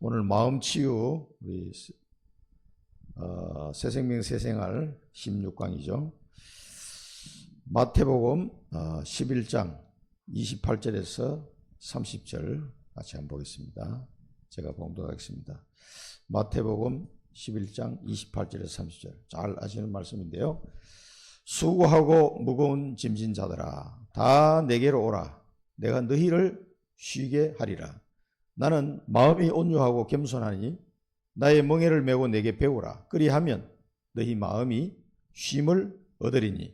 오늘 마음치유 우리 새생명 새생활 16강이죠. 마태복음 11장 28절에서 30절 같이 한번 보겠습니다. 제가 봉독하겠습니다. 마태복음 11장 28절에서 30절 잘 아시는 말씀인데요. 수고하고 무거운 짐진 자들아 다 내게로 오라. 내가 너희를 쉬게 하리라. 나는 마음이 온유하고 겸손하니 나의 멍에를 메고 내게 배우라. 그리하면 너희 마음이 쉼을 얻으리니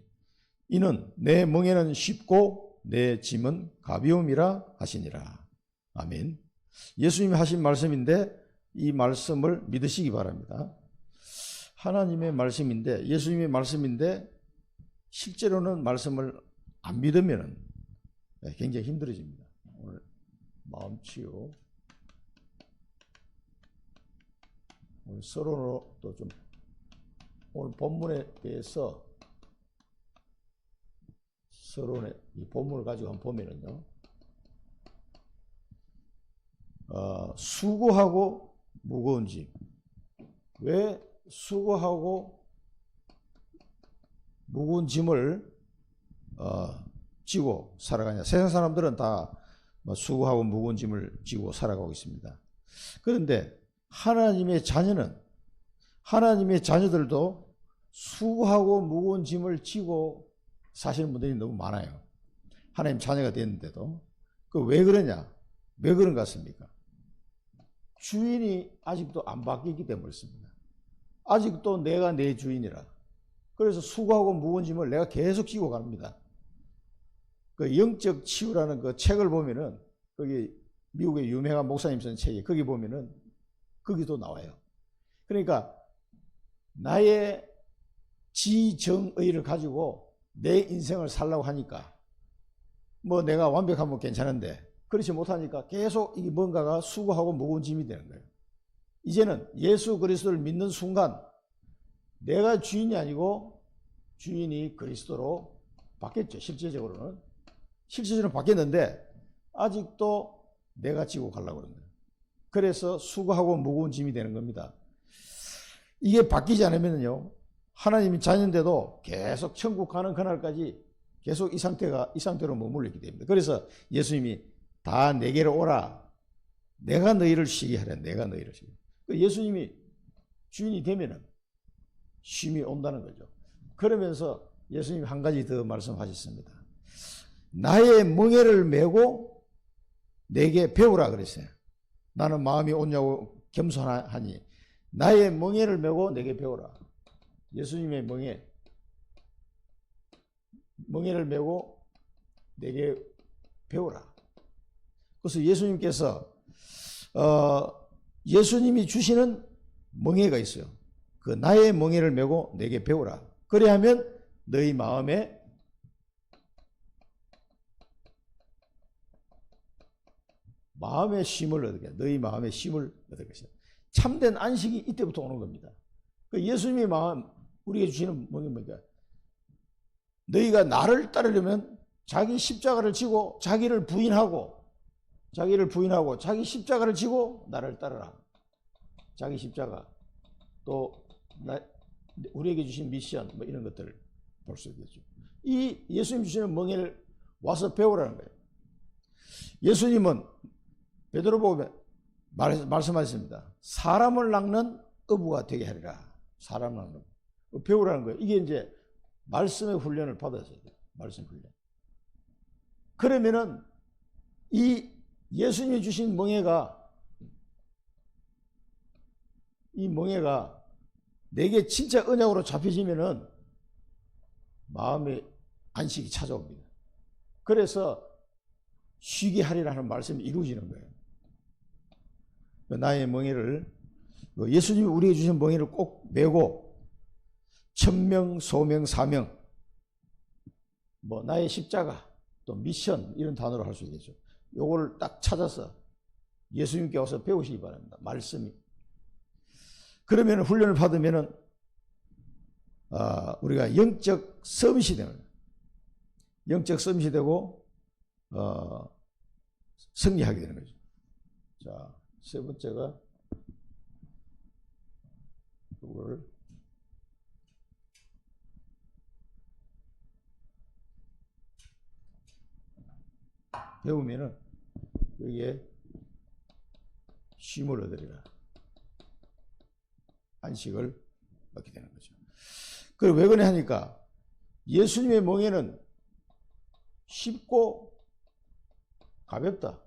이는 내 멍에는 쉽고 내 짐은 가벼움이라 하시니라. 아멘. 예수님이 하신 말씀인데 이 말씀을 믿으시기 바랍니다. 하나님의 말씀인데 예수님의 말씀인데 실제로는 말씀을 안 믿으면 굉장히 힘들어집니다. 오늘 마음치유 오늘 서론으로 또 좀 오늘 본문에 대해서 서론에 이 본문을 가지고 한번 보면은요. 수고하고 무거운 짐. 왜 수고하고 무거운 짐을 지고 살아가냐. 세상 사람들은 다 수고하고 무거운 짐을 지고 살아가고 있습니다. 그런데 하나님의 자녀들도 수고하고 무거운 짐을 지고 사시는 분들이 너무 많아요. 하나님 자녀가 됐는데도. 왜 그러냐? 왜 그런 것 같습니까? 주인이 아직도 안 바뀌기 때문에 그렇습니다. 아직도 내가 내 주인이라. 그래서 수고하고 무거운 짐을 내가 계속 지고 갑니다. 그 영적 치유라는 그 책을 보면은 거기 미국의 유명한 목사님 쓴 책이 거기 보면은 거기도 나와요. 그러니까 나의 지정의를 가지고 내 인생을 살려고 하니까 뭐 내가 완벽하면 괜찮은데 그렇지 못하니까 계속 이게 뭔가가 수고하고 무거운 짐이 되는 거예요. 이제는 예수 그리스도를 믿는 순간 내가 주인이 아니고 주인이 그리스도로 바뀌었죠. 실제적으로는 바뀌었는데 아직도 내가 지고 가려고 그러는 거예요. 그래서 수고하고 무거운 짐이 되는 겁니다. 이게 바뀌지 않으면요 하나님이 자녀인데도 계속 천국 가는 그날까지 계속 이 상태로 머물러 있게 됩니다. 그래서 예수님이 다 내게로 오라. 내가 너희를 쉬게 하라. 내가 너희를 쉬게. 예수님이 주인이 되면은 쉼이 온다는 거죠. 그러면서 예수님이 한 가지 더 말씀하셨습니다. 나의 멍에를 메고 내게 배우라 그랬어요. 나는 마음이 온유하고 겸손하니 나의 멍에를 메고 내게 배우라. 예수님의 멍에를 메고 내게 배우라. 그래서 예수님께서 예수님이 주시는 멍에가 있어요. 그 나의 멍에를 메고 내게 배우라. 그래야 하면 너희 마음에 쉼을 얻게. 너희 마음에 쉼을 얻을 것이다. 참된 안식이 이때부터 오는 겁니다. 예수님의 마음 우리에게 주시는 뭡니까? 너희가 나를 따르려면 자기 십자가를 지고 자기 십자가를 지고 나를 따르라. 자기 십자가 또 우리에게 주신 미션 뭐 이런 것들을 볼 수 있겠죠. 이 예수님 주시는 멍에를 와서 배우라는 거예요. 예수님은 베드로 보면 말씀하셨습니다. 사람을 낚는 어부가 되게 하리라. 사람을 낚는 배우라는 거예요. 이게 이제 말씀의 훈련을 받았어야 돼요. 말씀 훈련. 그러면은 이 예수님이 주신 이 멍에가 내게 진짜 언약으로 잡혀지면은 마음의 안식이 찾아옵니다. 그래서 쉬게 하리라는 말씀이 이루어지는 거예요. 나의 멍에를 예수님이 우리에게 주신 멍에를 꼭 메고 천명, 소명, 사명 뭐 나의 십자가 또 미션 이런 단어로 할 수 있겠죠. 요거를 딱 찾아서 예수님께 와서 배우시기 바랍니다. 말씀이. 그러면 훈련을 받으면은 우리가 영적 서밋이 되는 거예요. 영적 서밋이 되고 승리하게 되는 거죠. 자, 세 번째가 배우면은 여기에 쉼을 얻으리라. 안식을 얻게 되는 거죠. 그리고 왜 그래 하니까 예수님의 멍에는 쉽고 가볍다.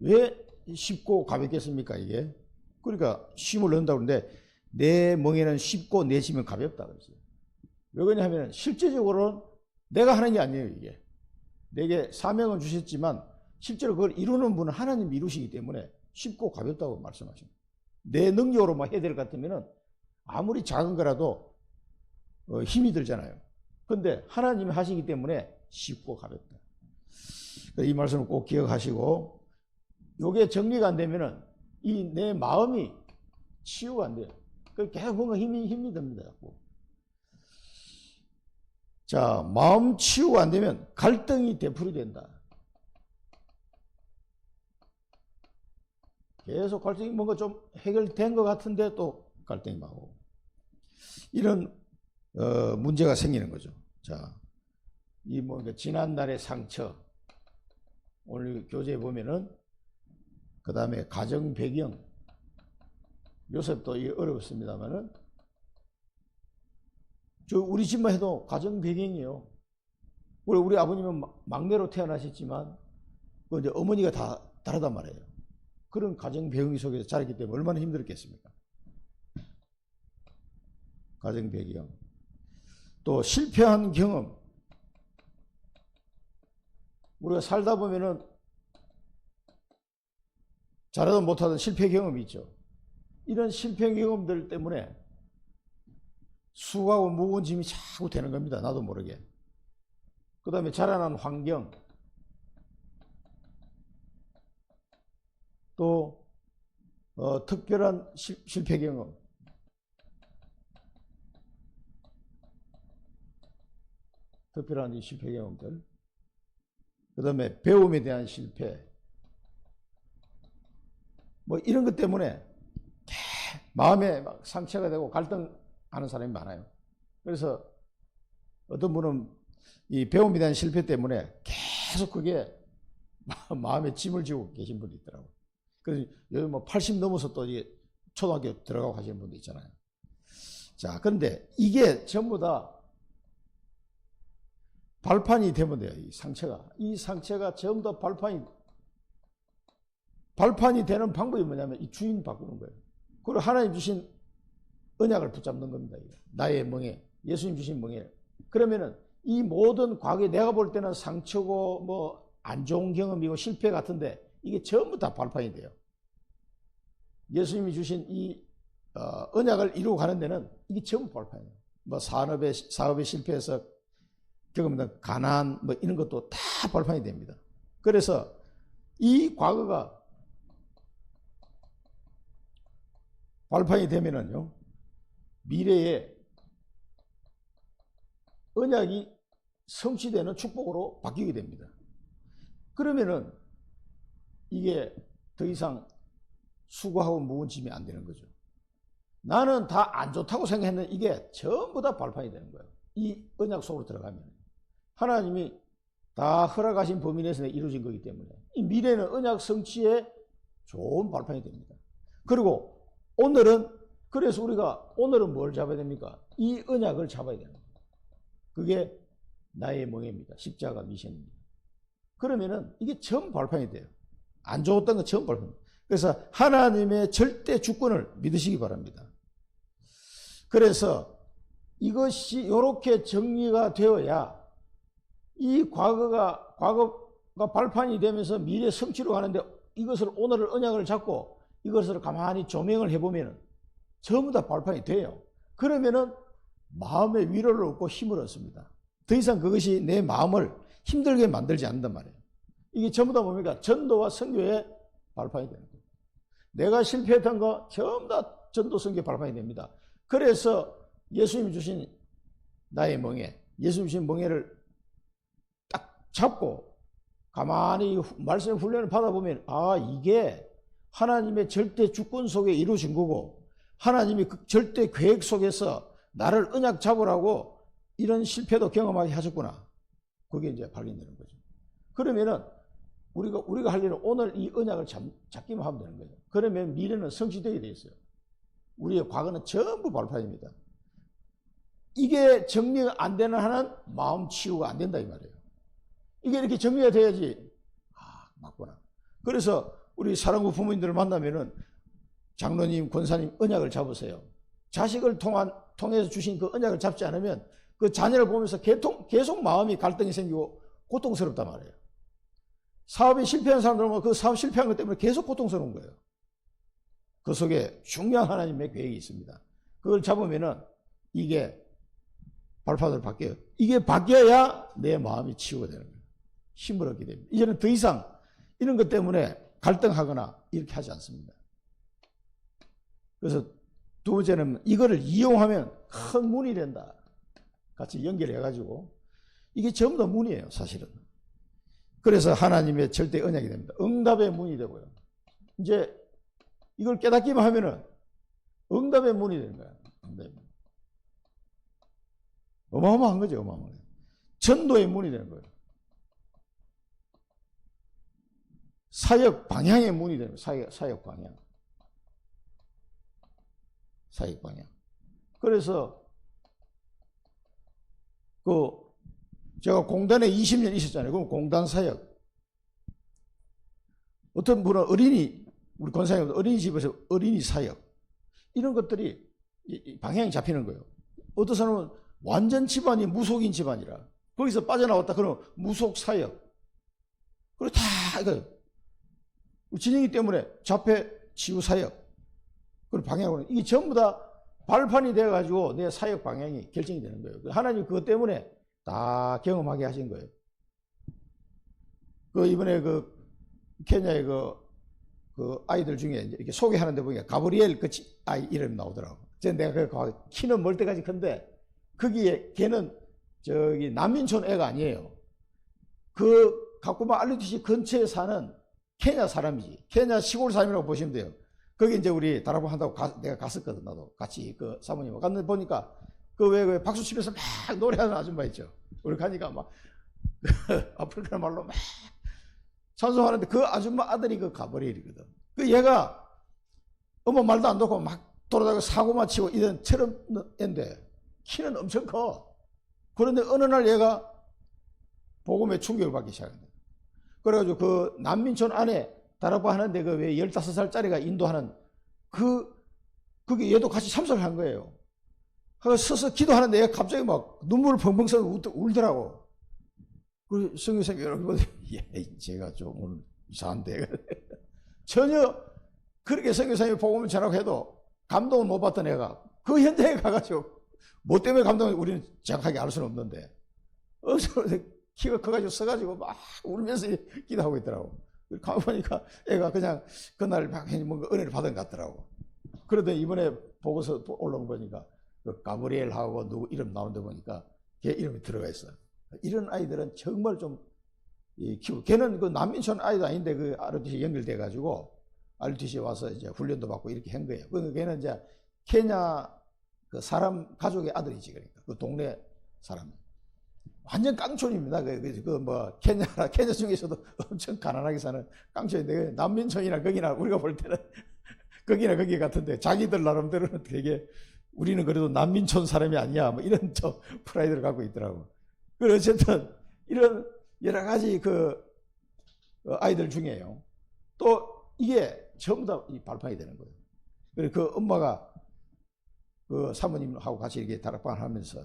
왜 쉽고 가볍겠습니까, 이게? 그러니까 쉼을 얻는다고 그러는데 내 멍에는 쉽고 내 짐은 가볍다 그랬어요. 왜 그러냐 하면 실제적으로는 내가 하는 게 아니에요, 이게. 내게 사명을 주셨지만 실제로 그걸 이루는 분은 하나님이 이루시기 때문에 쉽고 가볍다고 말씀하십니다. 내 능력으로 막 해야 될 것 같으면 아무리 작은 거라도 힘이 들잖아요. 그런데 하나님이 하시기 때문에 쉽고 가볍다. 이 말씀을 꼭 기억하시고, 이게 정리가 안 되면은 이 내 마음이 치유가 안 돼요. 계속 뭔가 힘이 듭니다. 자꾸. 자, 마음 치유가 안 되면 갈등이 되풀이 된다. 계속 갈등이 뭔가 좀 해결된 것 같은데 또 갈등이 나오고 이런 문제가 생기는 거죠. 자, 이 뭔가 지난날의 상처 오늘 교재에 보면은 그 다음에 가정 배경 요셉도 이게 어렵습니다만은 우리 집만 해도 가정 배경이에요. 우리 아버님은 막내로 태어나셨지만 이제 어머니가 다 다르단 말이에요. 그런 가정 배경 속에서 자랐기 때문에 얼마나 힘들었겠습니까? 가정 배경. 또 실패한 경험. 우리가 살다 보면은 잘하든 못하든 실패 경험이 있죠. 이런 실패 경험들 때문에 수고하고 무거운 짐이 자꾸 되는 겁니다. 나도 모르게. 그 다음에 자라난 환경, 또 특별한 실패 경험, 특별한 이 실패 경험들, 그 다음에 배움에 대한 실패, 뭐 이런 것 때문에 마음에 막 상처가 되고 갈등하는 사람이 많아요. 그래서 어떤 분은 이 배움에 대한 실패 때문에 계속 그게 마음에 짐을 지고 계신 분이 있더라고요. 그래서 요즘 뭐 80 넘어서 또 이게 초등학교 들어가고 하시는 분도 있잖아요. 자, 그런데 이게 전부 다 발판이 되면 돼요. 이 상처가 전부 다 발판이 되는 방법이 뭐냐면 이 주인 바꾸는 거예요. 그리고 하나님 주신 언약을 붙잡는 겁니다. 나의 멍에, 예수님 주신 멍에. 그러면은 이 모든 과거에 내가 볼 때는 상처고 뭐 안 좋은 경험이고 실패 같은데 이게 전부 다 발판이 돼요. 예수님이 주신 이 언약을 이루고 가는 데는 이게 전부 발판이에요. 뭐 사업에 실패해서 경험된 가난 뭐 이런 것도 다 발판이 됩니다. 그래서 이 과거가 발판이 되면은요, 미래에 언약이 성취되는 축복으로 바뀌게 됩니다. 그러면은 이게 더 이상 수고하고 무거운 짐이 안 되는 거죠. 나는 다 안 좋다고 생각했는데 이게 전부 다 발판이 되는 거예요. 이 언약 속으로 들어가면. 하나님이 다 허락하신 범위 내에서 이루어진 거기 때문에 이 미래는 언약 성취에 좋은 발판이 됩니다. 그리고 그래서 우리가 오늘은 뭘 잡아야 됩니까? 이 언약을 잡아야 되는 거예요. 그게 나의 멍에입니다. 십자가 미션입니다. 그러면은 이게 전부 발판이 돼요. 안 좋았던 건 전부 발판입니다. 그래서 하나님의 절대 주권을 믿으시기 바랍니다. 그래서 이것이 이렇게 정리가 되어야 이 과거가 발판이 되면서 미래 성취로 가는데 이것을 오늘을 언약을 잡고 이것을 가만히 조명을 해보면 전부 다 발판이 돼요. 그러면은 마음의 위로를 얻고 힘을 얻습니다. 더 이상 그것이 내 마음을 힘들게 만들지 않는단 말이에요. 이게 전부 다 뭡니까? 전도와 선교의 발판이 되는 거예요. 내가 실패했던 거 전부 다 전도 선교의 발판이 됩니다. 그래서 예수님이 주신 나의 멍에, 예수님 주신 멍에를 딱 잡고 가만히 말씀 훈련을 받아보면 이게 하나님의 절대 주권 속에 이루어진 거고 하나님이 그 절대 계획 속에서 나를 언약 잡으라고 이런 실패도 경험하게 하셨구나. 그게 이제 발견되는 거죠. 그러면은 우리가 할 일은 오늘 이 언약을 잡기만 하면 되는 거예요. 그러면 미래는 성취되게 돼 있어요. 우리의 과거는 전부 발판입니다. 이게 정리가 안 되는 한은 마음 치유가 안 된다 이 말이에요. 이게 이렇게 정리가 돼야지. 맞구나. 그래서 우리 사랑부 부모님들을 만나면은 장로님, 권사님 언약을 잡으세요. 자식을 통해서 주신 그 언약을 잡지 않으면 그 자녀를 보면서 계속 마음이 갈등이 생기고 고통스럽단 말이에요. 사업이 실패한 사람들은 보면 그 사업 실패한 것 때문에 계속 고통스러운 거예요. 그 속에 중요한 하나님의 계획이 있습니다. 그걸 잡으면은 이게 발판으로 바뀌어요. 이게 바뀌어야 내 마음이 치유가 되는 거예요. 힘을 얻게 됩니다. 이제는 더 이상 이런 것 때문에 갈등하거나 이렇게 하지 않습니다. 그래서 두 번째는 이거를 이용하면 큰 문이 된다. 같이 연결해가지고 이게 전부 다 문이에요, 사실은. 그래서 하나님의 절대 언약이 됩니다. 응답의 문이 되고요. 이제 이걸 깨닫기만 하면은 응답의 문이 되는 거예요. 응답의 문. 어마어마한 거죠, 어마어마한 거예요. 전도의 문이 되는 거예요. 사역 방향의 문이 되는 거예요. 사역 방향. 사역 방향. 그래서 제가 공단에 20년 있었잖아요. 그럼 공단 사역. 어떤 분은 우리 권사님 어린이집에서 어린이 사역. 이런 것들이 방향이 잡히는 거예요. 어떤 사람은 완전 집안이 무속인 집안이라 거기서 빠져나왔다 그러면 무속 사역. 그리고 다 이거 진영이 때문에 자폐 치유 사역. 그리고 방향으로 이게 전부 다 발판이 돼가지고 내 사역 방향이 결정이 되는 거예요. 하나님 그것 때문에 다 경험하게 하신 거예요. 이번에 케냐의 아이들 중에 이렇게 소개하는데 보니까 가브리엘 아이 이름이 나오더라고. 내가 키는 멀 때까지 큰데 거기에 걔는 저기 난민촌 애가 아니에요. 가꾸마 알루티시 근처에 사는 케냐 사람이지. 케냐 시골 사람이라고 보시면 돼요. 거기 이제 우리 다락방 한다고 내가 갔었거든. 나도 같이 사모님하고 갔는데 보니까 왜 박수 치면서 막 노래하는 아줌마 있죠. 우리 가니까 막 아프리카 말로 막 찬송하는데 그 아줌마 아들이 가브리엘이거든. 얘가 엄마 말도 안 듣고 막 돌아다니고 사고만 치고 이런 처럼 애인데 키는 엄청 커. 그런데 어느 날 얘가 복음에 충격을 받기 시작한다. 그래가지고 난민촌 안에 다락방 하는데 왜 15살짜리가 인도하는 그게 얘도 같이 참석을 한 거예요. 서서 기도하는데 얘가 갑자기 막 눈물을 펑펑 써 울더라고. 그리고 성교사님이 여러분, 제가 좀 오늘 이상한데. 전혀 그렇게 성교사님이 복음을 전하고 해도 감동을 못 받던 애가 그 현장에 가가지고 뭐 때문에 감동을 우리는 정확하게 알 수는 없는데 키가 커가지고 서가지고 막 울면서 기도하고 있더라고. 가보니까 애가 그냥 그날 막 뭔가 은혜를 받은 것 같더라고. 그러더니 이번에 보고서 올라온 거 보니까 가브리엘하고 누구 이름 나오는데 보니까 걔 이름이 들어가 있어. 이런 아이들은 정말 좀 키우고, 걔는 난민촌 아이도 아닌데 ROTC 연결돼가지고 ROTC 와서 이제 훈련도 받고 이렇게 한 거예요. 걔는 이제 케냐 사람 가족의 아들이지. 그러니까 동네 사람. 완전 깡촌입니다. 케냐 중에서도 엄청 가난하게 사는 깡촌인데, 난민촌이나 거기나 우리가 볼 때는 거기나 거기 같은데, 자기들 나름대로는 되게 우리는 그래도 난민촌 사람이 아니야. 뭐 이런 프라이드를 갖고 있더라고. 그래서 어쨌든 이런 여러 가지 아이들 중에요. 또 이게 전부 다 발판이 되는 거예요. 그래서 엄마가 사모님하고 같이 이렇게 다락방을 하면서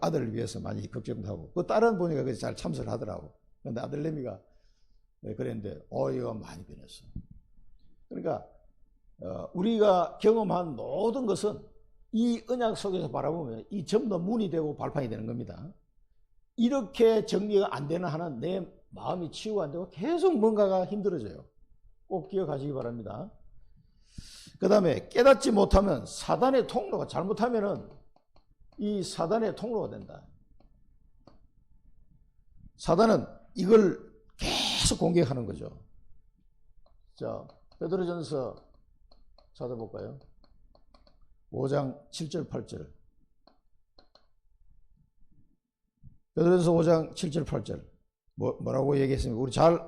아들을 위해서 많이 걱정도 하고, 딸은 보니까 잘 참석을 하더라고. 근데 아들내미가 그랬는데, 이거 많이 변했어. 그러니까, 우리가 경험한 모든 것은 이 언약 속에서 바라보면 이 전부 다 문이 되고 발판이 되는 겁니다. 이렇게 정리가 안 되는 한은 내 마음이 치유가 안 되고 계속 뭔가가 힘들어져요. 꼭 기억하시기 바랍니다. 그 다음에 깨닫지 못하면 사단의 통로가, 잘못하면은 이 사단의 통로가 된다. 사단은 이걸 계속 공격하는 거죠. 자, 베드로전서 찾아볼까요? 5장 7절 8절. 베드로전서 5장 7절 8절. 뭐라고 얘기했습니까? 우리 잘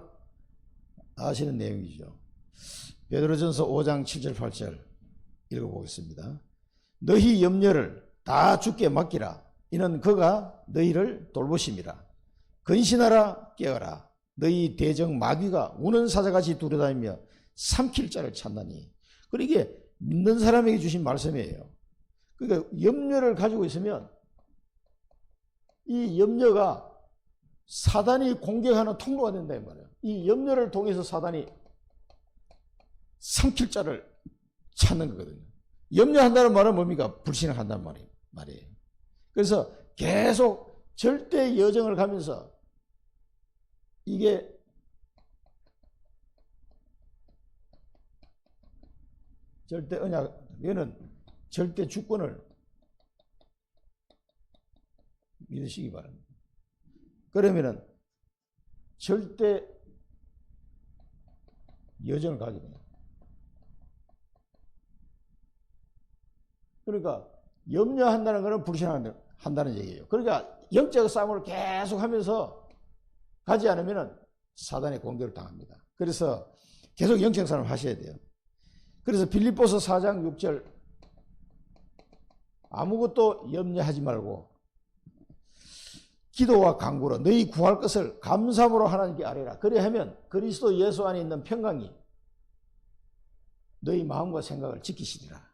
아시는 내용이죠. 베드로전서 5장 7절 8절 읽어보겠습니다. 너희 염려를 다 주께 맡기라. 이는 그가 너희를 돌보심이라. 근신하라 깨어라. 너희 대적 마귀가 우는 사자같이 두려다니며 삼킬 자를 찾나니. 그러니까 이게 믿는 사람에게 주신 말씀이에요. 그러니까 염려를 가지고 있으면 이 염려가 사단이 공격하는 통로가 된다 이 말이에요. 이 염려를 통해서 사단이 삼킬 자를 찾는 거거든요. 염려한다는 말은 뭡니까? 불신을 한다는 말이에요. 그래서 계속 절대 여정을 가면서 이게 절대 언약, 얘는 절대 주권을 믿으시기 바랍니다. 그러면은 절대 여정을 가게 됩니다. 그러니까 염려한다는 것은 불신한다는 얘기예요. 그러니까 영적 싸움을 계속 하면서 가지 않으면 사단의 공격을 당합니다. 그래서 계속 영적 싸움을 하셔야 돼요. 그래서 빌립보서 4장 6절 아무것도 염려하지 말고 기도와 간구로 너희 구할 것을 감사함으로 하나님께 아뢰라. 그래 하면 그리스도 예수 안에 있는 평강이 너희 마음과 생각을 지키시리라.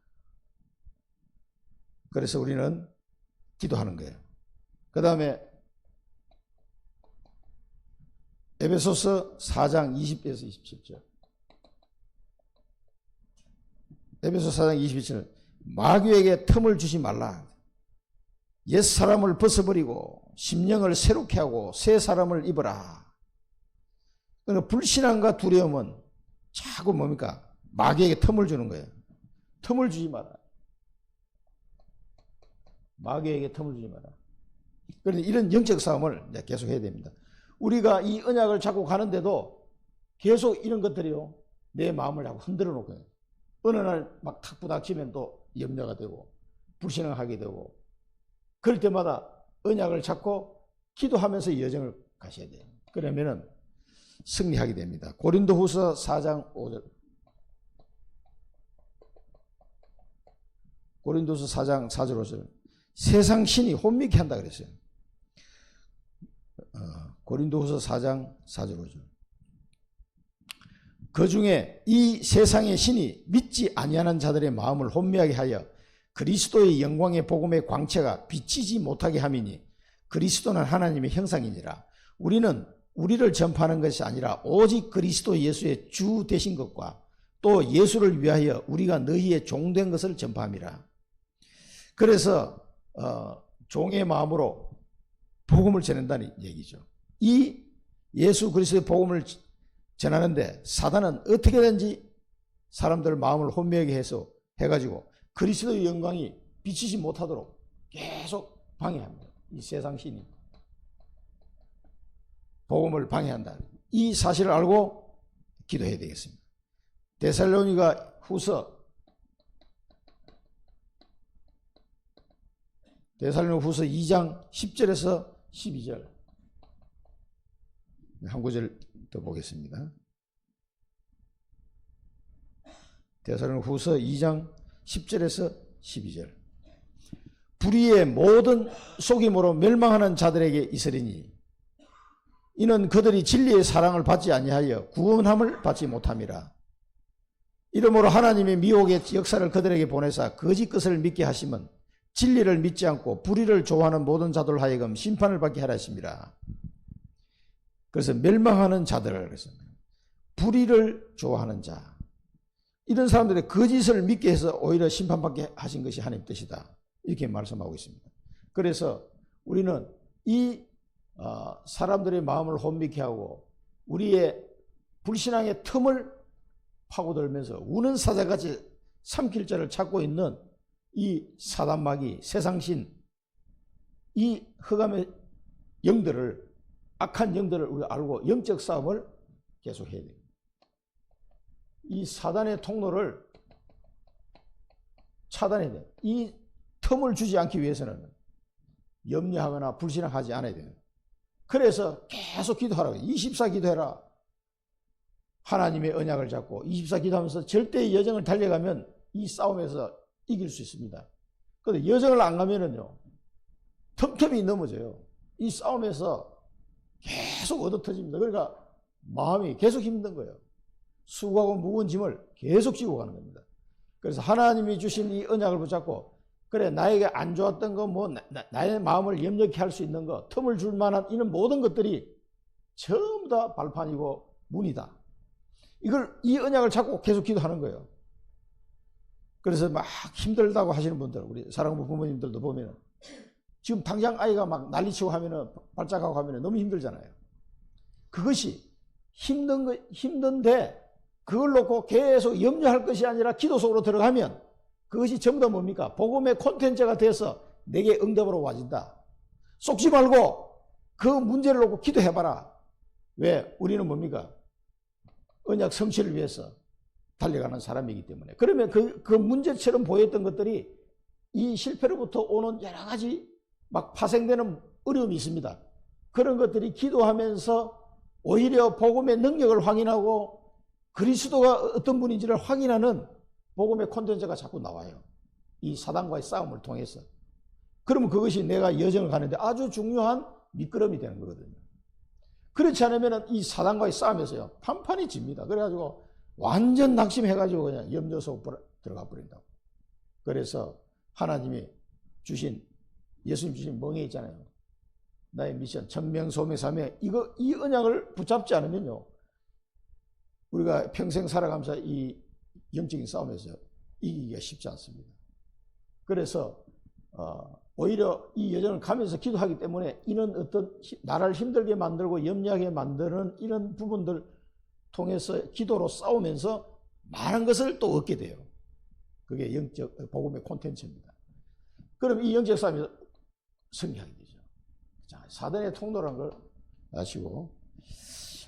그래서 우리는 기도하는 거예요. 그 다음에 에베소서 4장 20에서 27절. 에베소 4장 27절. 마귀에게 틈을 주지 말라. 옛사람을 벗어버리고 심령을 새롭게 하고 새 사람을 입어라. 그러니까 불신앙과 두려움은 자꾸 뭡니까? 마귀에게 틈을 주는 거예요. 틈을 주지 마라. 마귀에게 틈을 주지 마라. 그런데 이런 영적 싸움을 계속 해야 됩니다. 우리가 이 언약을 잡고 가는데도 계속 이런 것들이요, 내 마음을 자꾸 흔들어 놓고요. 어느 날 막 탁 부닥치면 또 염려가 되고 불신앙을 하게 되고, 그럴 때마다 언약을 잡고 기도하면서 여정을 가셔야 돼요. 그러면은 승리하게 됩니다. 고린도후서 4장 5절. 고린도서 4장 4절 5절. 세상 신이 혼미케 한다 그랬어요. 고린도후서 4장 4절 5절. 그 중에 이 세상의 신이 믿지 아니하는 자들의 마음을 혼미하게 하여 그리스도의 영광의 복음의 광채가 비치지 못하게 함이니 그리스도는 하나님의 형상이니라. 우리는 우리를 전파하는 것이 아니라 오직 그리스도 예수의 주 되신 것과 또 예수를 위하여 우리가 너희의 종된 것을 전파함이라. 그래서 종의 마음으로 복음을 전한다는 얘기죠. 이 예수 그리스도의 복음을 전하는데 사단은 어떻게든지 사람들 마음을 혼미하게 해가지고 그리스도의 영광이 비치지 못하도록 계속 방해합니다. 이 세상 신이 복음을 방해한다. 이 사실을 알고 기도해야 되겠습니다. 데살로니가 후서 2장 10절에서 12절 한 구절 더 보겠습니다. 데살로니가 후서 2장 10절에서 12절. 불의의 모든 속임으로 멸망하는 자들에게 있으리니 이는 그들이 진리의 사랑을 받지 아니하여 구원함을 받지 못함이라. 이러므로 하나님의 미혹의 역사를 그들에게 보내사 거짓 것을 믿게 하심은 진리를 믿지 않고 불의를 좋아하는 모든 자들 하여금 심판을 받게 하라 하심이라. 그래서 멸망하는 자들, 그래서 불의를 좋아하는 자, 이런 사람들의 거짓을 믿게 해서 오히려 심판받게 하신 것이 하나님의 뜻이다. 이렇게 말씀하고 있습니다. 그래서 우리는 이 사람들의 마음을 혼미케 하고 우리의 불신앙의 틈을 파고들면서 우는 사자같이 삼킬 자를 찾고 있는 이 사단마귀, 세상신, 이 흑암의 영들을, 악한 영들을 우리가 알고 영적 싸움을 계속 해야 됩니다. 이 사단의 통로를 차단해야 돼요. 이 틈을 주지 않기 위해서는 염려하거나 불신하지 않아야 돼요. 그래서 계속 기도하라고. 24 기도해라. 하나님의 언약을 잡고 24 기도하면서 절대의 여정을 달려가면 이 싸움에서 이길 수 있습니다. 그런데 여정을 안 가면은요, 틈틈이 넘어져요. 이 싸움에서 계속 얻어터집니다. 그러니까 마음이 계속 힘든 거예요. 수고하고 무거운 짐을 계속 지고 가는 겁니다. 그래서 하나님이 주신 이 언약을 붙잡고, 그래, 나에게 안 좋았던 거, 나의 마음을 염려케 할 수 있는 거, 틈을 줄 만한 이런 모든 것들이 전부 다 발판이고 문이다. 이 언약을 잡고 계속 기도하는 거예요. 그래서 막 힘들다고 하시는 분들, 우리 사랑하는 부모님들도 보면은, 지금 당장 아이가 막 난리치고 하면은, 발작하고 하면은 너무 힘들잖아요. 그것이 힘든데, 그걸 놓고 계속 염려할 것이 아니라 기도 속으로 들어가면, 그것이 전부 다 뭡니까? 복음의 콘텐츠가 돼서 내게 응답으로 와진다. 속지 말고 그 문제를 놓고 기도해봐라. 왜? 우리는 뭡니까? 언약 성취를 위해서 달려가는 사람이기 때문에. 그러면 그 문제처럼 보였던 것들이 이 실패로부터 오는 여러 가지 막 파생되는 어려움이 있습니다. 그런 것들이 기도하면서 오히려 복음의 능력을 확인하고 그리스도가 어떤 분인지를 확인하는 복음의 콘텐츠가 자꾸 나와요. 이 사단과의 싸움을 통해서. 그러면 그것이 내가 여정을 가는데 아주 중요한 미끄럼이 되는 거거든요. 그렇지 않으면 이 사단과의 싸움에서요, 판판이 집니다. 그래가지고 완전 낙심해가지고 그냥 염려 속 들어가 버린다고. 그래서 하나님이 주신, 예수님 주신 멍에 있잖아요. 나의 미션, 천명소명사명, 이 언약을 붙잡지 않으면요, 우리가 평생 살아가면서 이 영적인 싸움에서 이기기가 쉽지 않습니다. 그래서 오히려 이 여정을 가면서 기도하기 때문에 이런 어떤 나를 힘들게 만들고 염려하게 만드는 이런 부분들 통해서 기도로 싸우면서 많은 것을 또 얻게 돼요. 그게 영적 복음의 콘텐츠입니다. 그럼 이 영적 싸움에서 승리하게 되죠. 자, 사단의 통로라는 걸 아시고,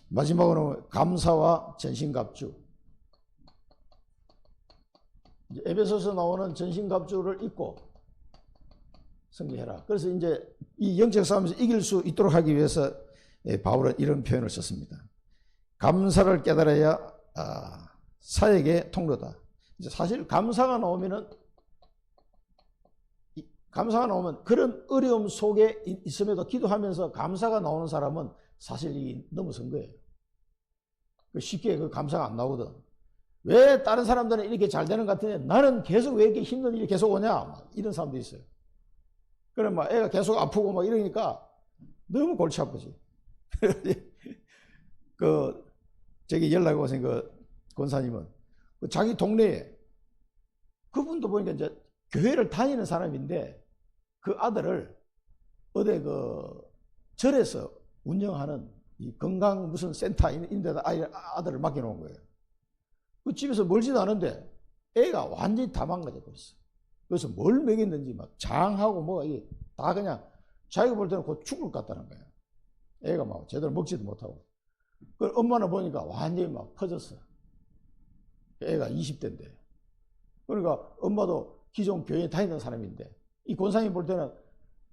마지막으로 감사와 전신갑주. 에베소서 나오는 전신갑주를 입고 승리해라. 그래서 이제 이 영적 싸움에서 이길 수 있도록 하기 위해서 바울은 이런 표현을 썼습니다. 감사를 깨달아야 사역의 통로다. 이제 사실 감사가 나오면 그런 어려움 속에 있음에도 기도하면서 감사가 나오는 사람은 사실 이 넘어선 거예요. 쉽게 그 감사가 안 나오거든. 왜 다른 사람들은 이렇게 잘 되는 것 같은데 나는 계속 왜 이렇게 힘든 일이 계속 오냐? 이런 사람도 있어요. 그럼 막 애가 계속 아프고 막 이러니까 너무 골치 아프지. 저기 연락이 오신 권사님은 자기 동네에 그분도 보니까 이제 교회를 다니는 사람인데 그 아들을 어디 절에서 운영하는 이 건강 무슨 센터 이런 데다 아들을 맡겨놓은 거예요. 그 집에서 멀지도 않은데 애가 완전히 다 망가져 버렸어. 그래서 뭘 먹였는지 막 장하고 뭐 이게 다 그냥 자기가 볼 때는 곧 죽을 것 같다는 거야. 애가 막 제대로 먹지도 못하고. 그 엄마는 보니까 완전히 막 퍼졌어. 애가 20대인데. 그러니까 엄마도 기존 교회에 다니는 사람인데 이 권사님 볼 때는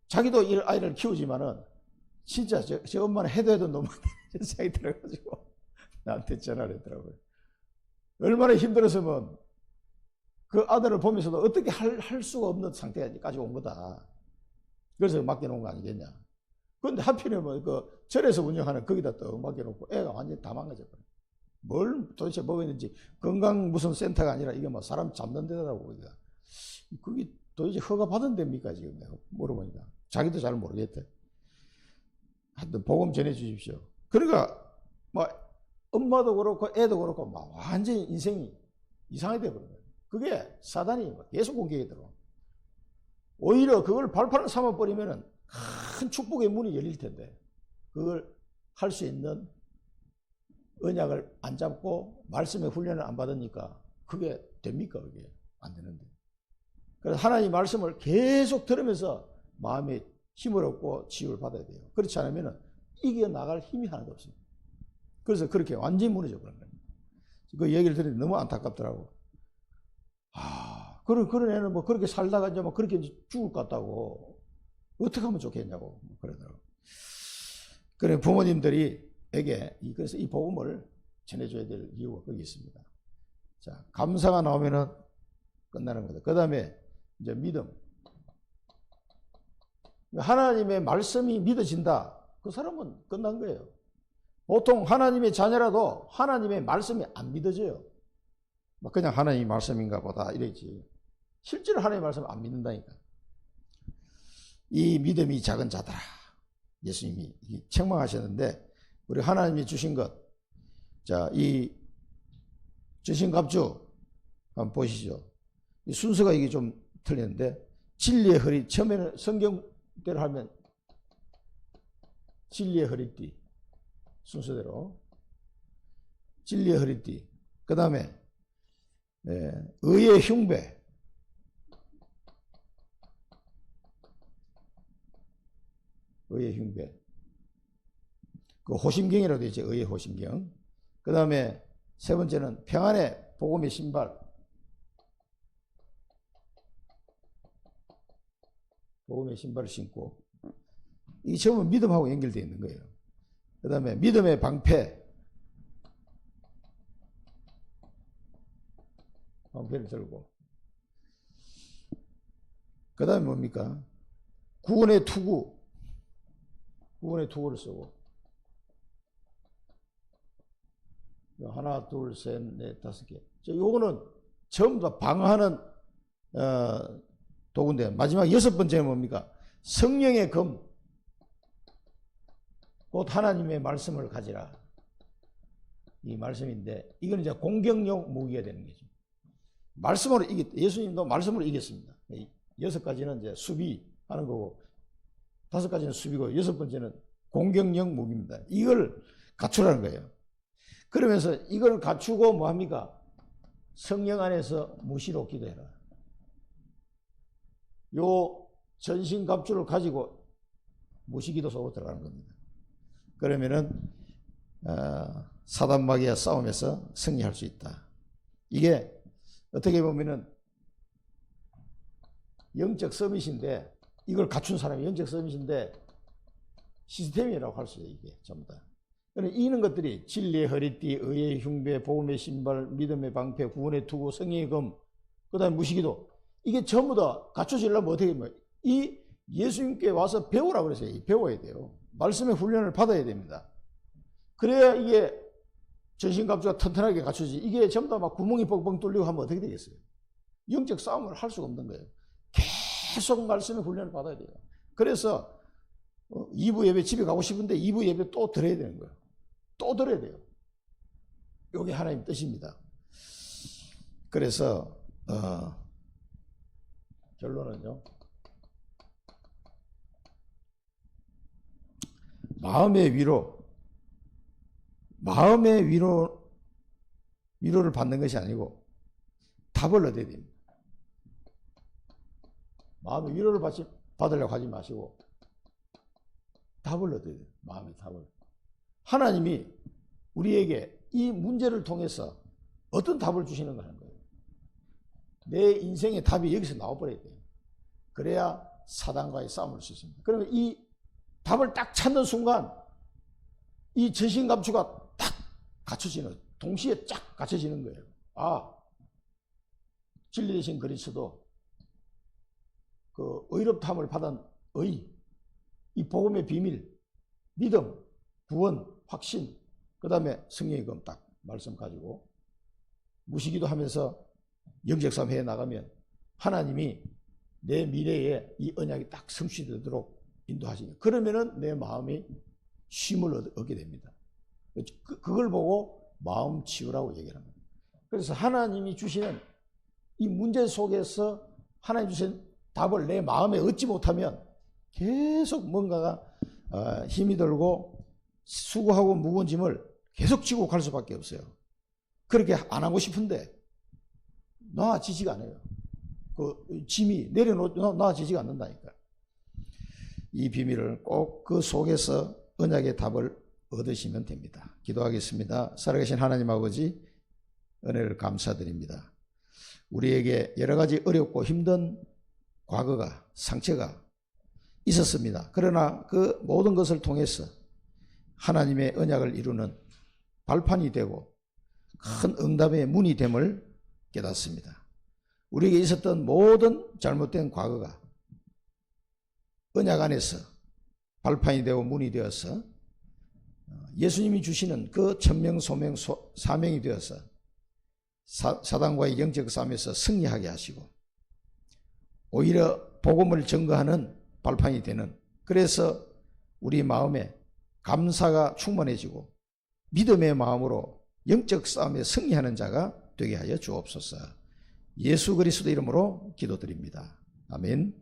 자기도 이 아이를 키우지만은 진짜 저 엄마는 해도 너무 생각이 들어가지고 나한테 전화를 했더라고요. 얼마나 힘들었으면 그 아들을 보면서도 어떻게 할 수가 없는 상태까지 온 거다. 그래서 맡겨놓은 거 아니겠냐. 그런데 하필이면 그 절에서 운영하는 거기다 또 맡겨놓고 애가 완전히 다 망가져버려. 뭘 도대체 먹었는지 건강 무슨 센터가 아니라 이게 뭐 사람 잡는 데라고 그러니까. 그게 도대체 허가 받은 데입니까 지금 내가 물어보니까. 자기도 잘 모르겠대. 하여튼 복음 전해 주십시오. 그러니까 뭐 엄마도 그렇고 애도 그렇고 막 완전히 인생이 이상하게 돼버린 거예요. 그게 사단이 계속 공격이 들어와. 오히려 그걸 발판을 삼아버리면은 큰 축복의 문이 열릴 텐데 그걸 할 수 있는 언약을 안 잡고 말씀의 훈련을 안 받으니까 그게 됩니까? 그게 안 되는데. 그래서 하나님 말씀을 계속 들으면서 마음에 힘을 얻고 치유를 받아야 돼요. 그렇지 않으면 이겨나갈 힘이 하나도 없습니다. 그래서 그렇게 완전히 무너져 버린 거예요. 그 얘기를 들으니 너무 안타깝더라고. 그런 애는 뭐 그렇게 살다가 이제 뭐 그렇게 죽을 것 같다고. 어떻게 하면 좋겠냐고 그러더라고. 그래 부모님들이에게 그래서 이 복음을 전해줘야 될 이유가 거기 있습니다. 자, 감사가 나오면은 끝나는 거다. 그 다음에 이제 믿음. 하나님의 말씀이 믿어진다. 그 사람은 끝난 거예요. 보통 하나님의 자녀라도 하나님의 말씀이 안 믿어져요. 그냥 하나님의 말씀인가 보다 이러지. 실제로 하나님의 말씀을 안 믿는다니까. 이 믿음이 작은 자더라. 예수님이 책망하셨는데 우리 하나님이 주신 것. 자, 이 전신갑주 한번 보시죠. 이 순서가 이게 좀 틀렸는데 진리의 허리 처음에는 성경대로 하면 진리의 허리띠 순서대로 진리의 허리띠 그 다음에 의의 흉배 의의 흉배 그 호심경이라고 되어 있죠. 의의 호심경 그 다음에 세 번째는 평안의 복음의 신발 복음의 신발을 신고 이게 전부 믿음하고 연결되어 있는 거예요. 그 다음에 믿음의 방패를 들고 그 다음에 뭡니까? 구원의 투구를 쓰고 하나 둘 셋 넷 다섯 개 요거는 전부 다 방어하는 도구인데 마지막 여섯 번째는 뭡니까? 성령의 검 곧 하나님의 말씀을 가지라 이 말씀인데 이건 이제 공격용 무기가 되는 거죠. 말씀으로 예수님도 말씀으로 이겼습니다. 여섯 가지는 이제 수비하는 거고 다섯 가지는 수비고 여섯 번째는 공격용 무기입니다. 이걸 갖추라는 거예요. 그러면서 이걸 갖추고 뭐합니까? 성령 안에서 무시로 기도해라. 요 전신갑주를 가지고 무시기도 속으로 들어가는 겁니다. 그러면은 사단마귀와 싸움에서 승리할 수 있다. 이게 어떻게 보면은 영적 서밋인데 이걸 갖춘 사람이 영적 서밋인데 시스템이라고 할 수 있어요. 이게 전부 다. 이는 것들이 진리의 허리띠, 의의 흉배, 복음의 신발, 믿음의 방패, 구원의 투구, 성령의 검, 그 다음에 무시기도 이게 전부 다 갖춰지려면 어떻게 하면 이 예수님께 와서 배우라고 그랬어요. 배워야 돼요. 말씀의 훈련을 받아야 됩니다. 그래야 이게 전신갑주가 튼튼하게 갖춰지지. 이게 전부 다 막 구멍이 뻥뻥 뚫리고 하면 어떻게 되겠어요? 영적 싸움을 할 수가 없는 거예요. 계속 말씀의 훈련을 받아야 돼요. 그래서 2부 예배 집에 가고 싶은데 2부 예배 또 들어야 되는 거예요. 또 들어야 돼요. 이게 하나님 뜻입니다. 그래서 결론은요. 마음의 위로를 받는 것이 아니고 답을 얻어야 됩니다. 마음의 위로를 받으려고 하지 마시고 답을 얻어야 돼요. 마음의 답을. 하나님이 우리에게 이 문제를 통해서 어떤 답을 주시는가 하는 거예요. 내 인생의 답이 여기서 나와버려야 돼요. 그래야 사단과의 싸움을 할 수 있습니다. 그러면 이 답을 딱 찾는 순간 이 전신갑주가 딱 갖춰지는, 동시에 쫙 갖춰지는 거예요. 아, 진리 대신 그리스도, 그 의롭다함을 받은 이 복음의 비밀, 믿음, 구원, 확신, 그 다음에 성령의 검 딱 말씀 가지고 무시기도 하면서 영적 싸움 해 나가면 하나님이 내 미래에 이 언약이 딱 성취되도록 인도하시니, 그러면은 내 마음이 쉼을 얻게 됩니다. 그걸 보고 마음 치유라고 얘기를 합니다. 그래서 하나님이 주시는 이 문제 속에서 하나님 주신 답을 내 마음에 얻지 못하면 계속 뭔가가 힘이 들고 수고하고 무거운 짐을 계속 지고 갈 수밖에 없어요. 그렇게 안 하고 싶은데 놔지지가 않아요. 그 짐이 놔지지가 않는다니까. 이 비밀을 꼭 그 속에서 언약의 답을 얻으시면 됩니다. 기도하겠습니다. 살아계신 하나님 아버지, 은혜를 감사드립니다. 우리에게 여러 가지 어렵고 힘든 과거가, 상처가 있었습니다. 그러나 그 모든 것을 통해서 하나님의 언약을 이루는 발판이 되고 큰 응답의 문이 됨을 깨닫습니다. 우리에게 있었던 모든 잘못된 과거가 언약 안에서 발판이 되고 문이 되어서 예수님이 주시는 그 천명 소명 사명이 되어서 사단과의 영적 싸움에서 승리하게 하시고 오히려 복음을 증거하는 발판이 되는, 그래서 우리 마음에 감사가 충만해지고 믿음의 마음으로 영적 싸움에 승리하는 자가 되게 하여 주옵소서. 예수 그리스도 이름으로 기도드립니다. 아멘.